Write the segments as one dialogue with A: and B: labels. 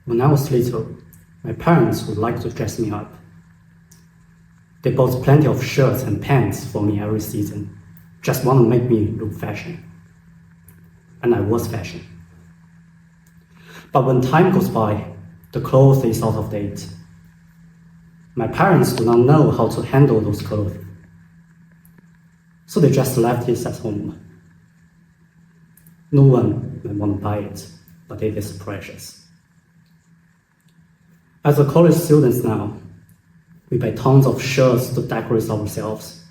A: When I was little, my parents would like to dress me up. They bought plenty of shirts and pants for me every season, just want to make me look fashion. And I was fashion. But when time goes by, the clothes is out of date. My parents do not know how to handle those clothes, so they just left it at home. No one may want to buy it, but it is precious. As a college students now, we buy tons of shirts to decorate ourselves.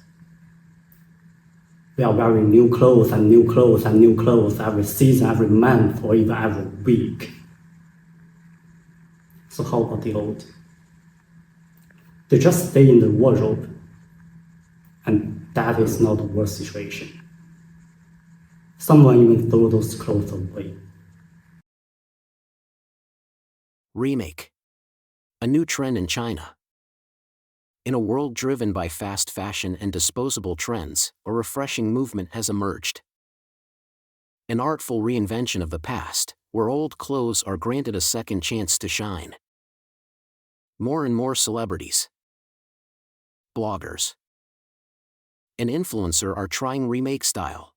A: We are wearing new clothes and new clothes and new clothes every season, every month, or even every week. So how about the old? They just stay in the wardrobe, and that is not the worst situation. Someone even throw those clothes away.
B: Remake. A new trend in China. In a world driven by fast fashion and disposable trends, a refreshing movement has emerged. An artful reinvention of the past, where old clothes are granted a second chance to shine. More and more celebrities, bloggers, and influencers are trying remake style.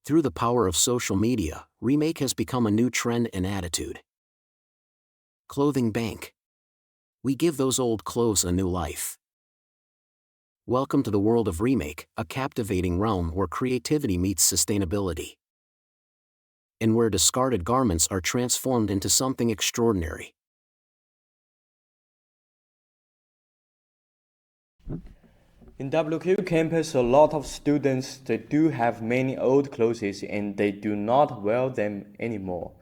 B: Through the power of social media, remake has become a new trend and attitude. Clothing Bank. We give those old clothes a new life. Welcome to the world of remake, a captivating realm where creativity meets sustainability. And where discarded garments are transformed into something extraordinary.
C: In WKU campus, a lot of students, they do have many old clothes and they do not wear them anymore.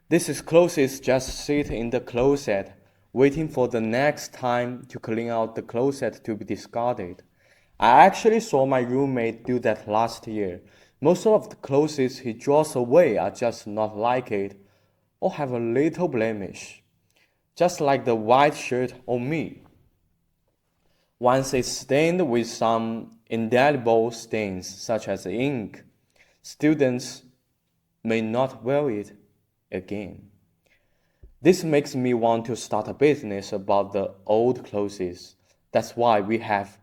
C: These clothes just sit in the closet, waiting for the next time to clean out the closet to be discarded. I actually saw my roommate do that last year. Most of the clothes he draws away are just not like it, or have a little blemish. Just like the white shirt on me. Once it's stained with some indelible stains, such as ink, students may not wear it again. This makes me want to start a business about the old clothes. That's why we have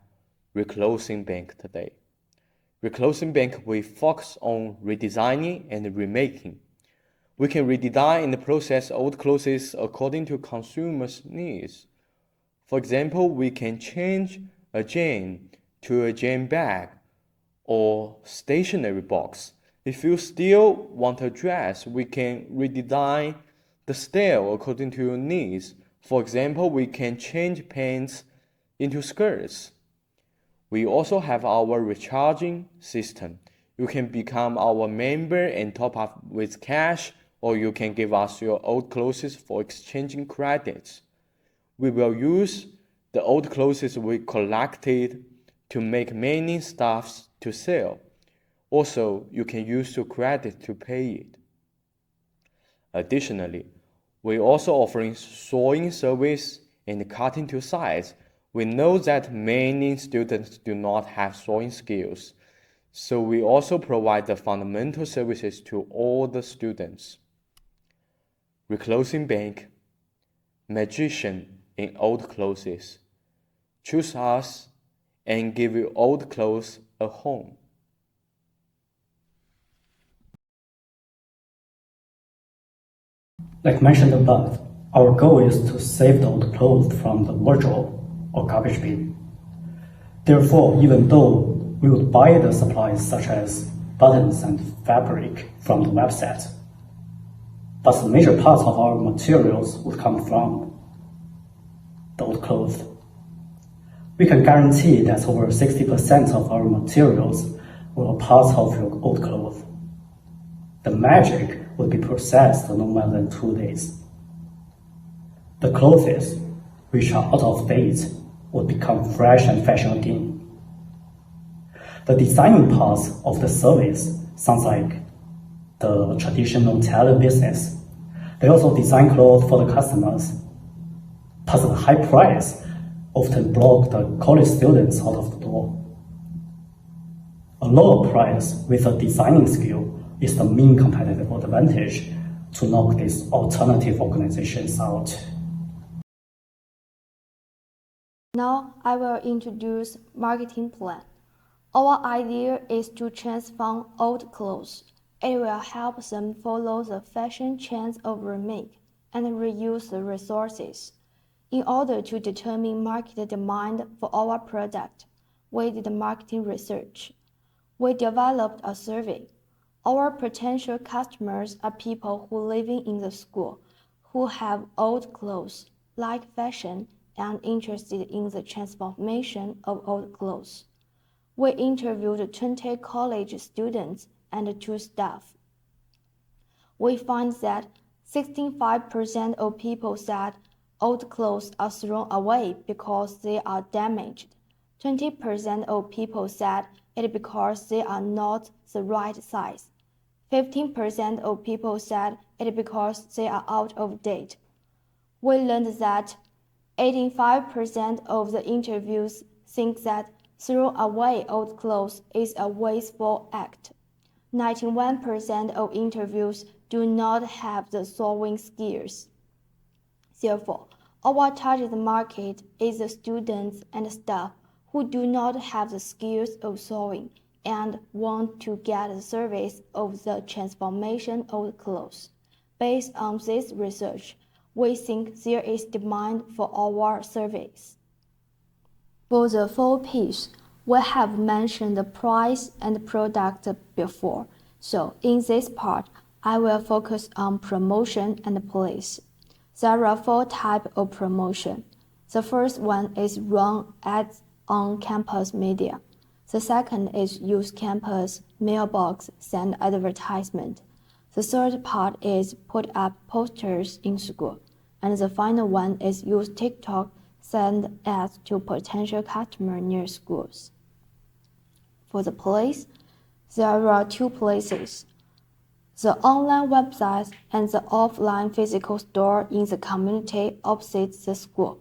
C: Reclothing Bank today. Reclothing Bank, we focus on redesigning and remaking. We can redesign and process old clothes according to consumers' needs. For example, we can change a jam to a jam bag or stationery box. If you still want a dress, we can redesign the style according to your needs. For example, we can change pants into skirts. We also have our recharging system. You can become our member and top up with cash, or you can give us your old clothes for exchanging credits. We will use the old clothes we collected to make many stuffs to sell. Also, you can use your credit to pay it. Additionally, we're also offering sewing service and cutting to size. We know that many students do not have sewing skills, so we also provide the fundamental services to all the students. Reclothing Bank, magician in old clothes. Choose us and give your old clothes a home.
A: Like mentioned above, our goal is to save the old clothes from the wardrobe or garbage bin. Therefore, even though we would buy the supplies such as buttons and fabric from the website, but the major part of our materials would come from the old clothes. We can guarantee that over 60% of our materials were part of your old clothes. The magic would be processed no more than 2 days. The clothes, which are out of date, would become fresh and fashion again. The designing part of the service sounds like the traditional tailor business. They also design clothes for the customers, but the high price often block the college students out of the door. A lower price with a designing skill is the main competitive advantage to knock these alternative organizations out.
D: Now I will introduce marketing plan. Our idea is to transform old clothes. It will help them follow the fashion trends of remake and reuse the resources. In order to determine market demand for our product, we did marketing research. We developed a survey. Our potential customers are people who living in the school, who have old clothes, like fashion, and interested in the transformation of old clothes. We interviewed 20 college students and 2 staff. We find that 65% of people said old clothes are thrown away because they are damaged. 20% of people said it because they are not the right size. 15% of people said it because they are out of date. We learned that 85% of the interviews think that throwing away old clothes is a wasteful act. 91% of interviews do not have the sewing skills. Therefore, our target market is the students and staff who do not have the skills of sewing and want to get the service of the transformation of clothes. Based on this research, we think there is demand for our service. For the 4 P's, we have mentioned the price and product before, so in this part, I will focus on promotion and place. There are 4 types of promotion. The first one is run ads on campus media. The second is use campus mailbox send advertisement. The third part is put up posters in school. And the final one is use TikTok send ads to potential customers near schools. For the place, there are 2 places: the online website and the offline physical store in the community opposite the school.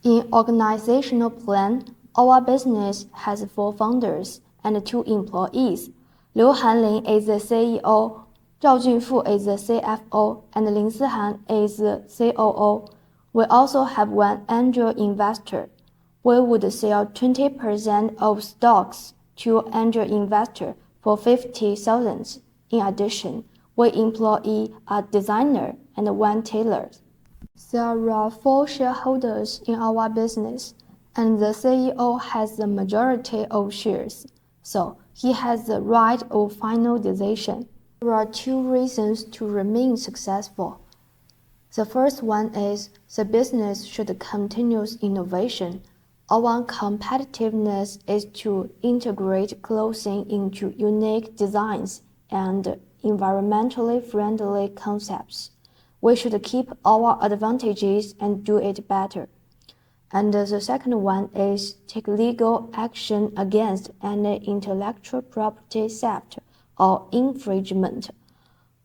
D: In organizational plan, our business has 4 founders and 2 employees. Liu Hanling is the CEO, Zhao Junfu is the CFO, and Lin Sihan is the COO. We also have 1 angel investor. We would sell 20% of stocks to angel investor for 50,000. In addition, we employ a designer and 1 tailor. There are 4 shareholders in our business, and the CEO has the majority of shares, so he has the right of final decision. There are 2 reasons to remain successful. The first one is the business should continuous innovation. Our competitiveness is to integrate clothing into unique designs and environmentally friendly concepts. We should keep our advantages and do it better. And the second one is take legal action against any intellectual property theft or infringement.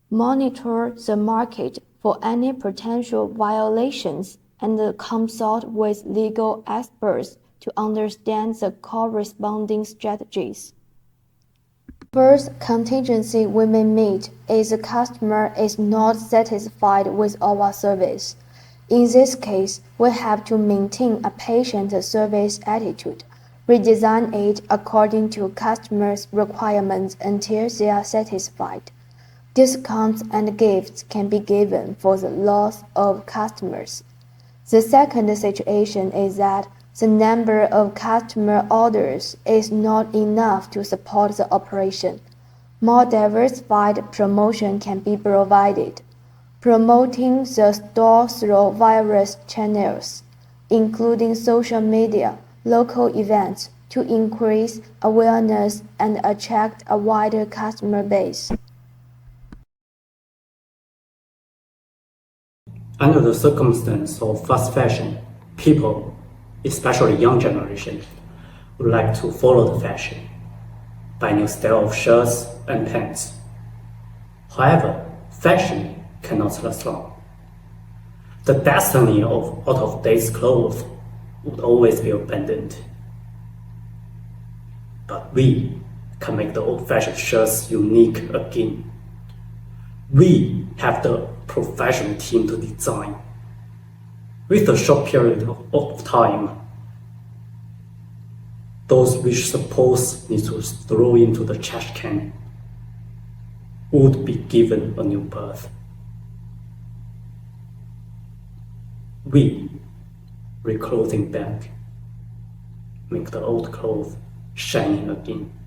D: Monitor the market for any potential violations and consult with legal experts to understand the corresponding strategies. First contingency we may meet is the customer is not satisfied with our service. In this case, we have to maintain a patient service attitude, redesign it according to customers' requirements until they are satisfied. Discounts and gifts can be given for the loss of customers. The second situation is that the number of customer orders is not enough to support the operation. More diversified promotion can be provided. Promoting the store through various channels, including social media, local events, to increase awareness and attract a wider customer base.
A: Under the circumstance of fast fashion, people, especially young generation, would like to follow the fashion, buy new style of shirts and pants. However, fashion cannot last long. The destiny of out-of-date clothes would always be abandoned. But we can make the old-fashioned shirts unique again. We have the professional team to design. With a short period of time, those which suppose need to throw into the trash can would be given a new birth. We, Reclothing Bank, make the old clothes shining again.